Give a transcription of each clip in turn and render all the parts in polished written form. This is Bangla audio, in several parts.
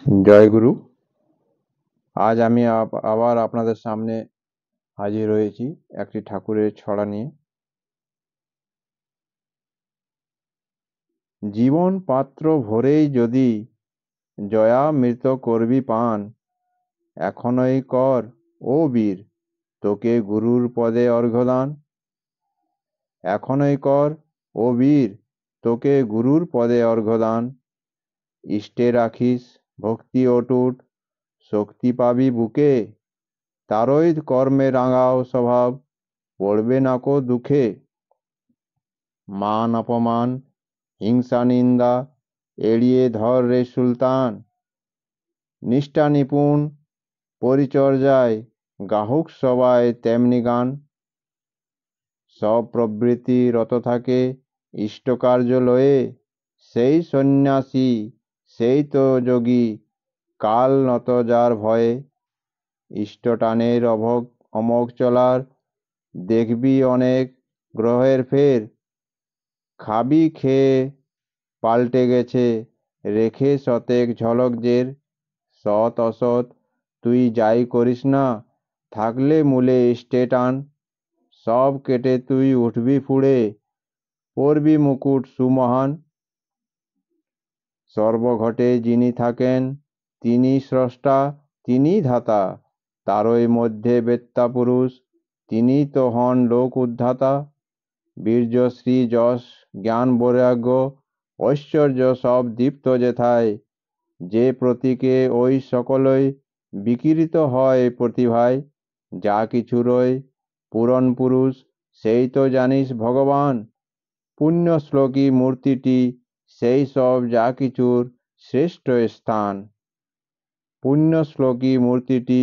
জয় গুরু। আজ আমি আবার আপনাদের সামনে হাজির হয়েছি একটি ঠাকুরের ছড়া নিয়ে। জীবন পাত্র ভরেই যদি জয়ামৃত করবি পান, এখনই কর ও বীর তোকে গুরুর পদে অর্ঘ্যদান। এখনই কর ও বীর তোকে গুরুর পদে অর্ঘ্যদান। ইষ্টে রাখিস ভক্তি অটুট, শক্তি পাবি বুকে। তারই কর্মে রাঙাও স্বভাব, পড়বে নাকো দুঃখে। মান অপমান হিংসা নিন্দা এড়িয়ে ধর রে সুলতান। নিষ্ঠা নিপুণ পরিচর্যায় গাহুক সবাই তেমনি গান। সব প্রবৃত্তি রত থাকে ইষ্টকার্য লয়ে। সেই সন্ন্যাসী সেই তো যোগী, কাল নত যার ভয়ে। ইষ্টটানের অমোঘ চলার দেখবি অনেক গ্রহের ফের। খাবি খেয়ে পাল্টে গেছে রেখে শতেক ঝলক জের। সৎ অসৎ তুই যাই করিস না, থাকলে মূলে ইষ্টে টান। সব কেটে তুই উঠবি ফুঁড়ে, পরবি মুকুট সুমহান। সর্বঘটে যিনি থাকেন তিনি স্রষ্টা, তিনি ধাতা। তারই মধ্যে বেত্তা পুরুষ, তিনি তো হন লোক উদ্ধাতা। বীর্য শ্রী যশ জ্ঞান বৈরাগ্য ঐশ্বর্য সব দীপ্ত যেথায়। যে প্রতীকে ওই সকলই বিকিরিত হয় প্রতিভায়। যা কিছু রয় পূরণ পুরুষ, সেই তো জানিস ভগবান। পুণ্য শ্লোকী মূর্তিটি সেই সব যা কিছুর শ্রেষ্ঠ স্থান। পুণ্য শ্লোকী মূর্তিটি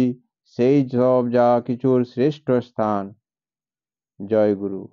সেই সব যা কিছুর শ্রেষ্ঠ স্থান। জয় গুরু।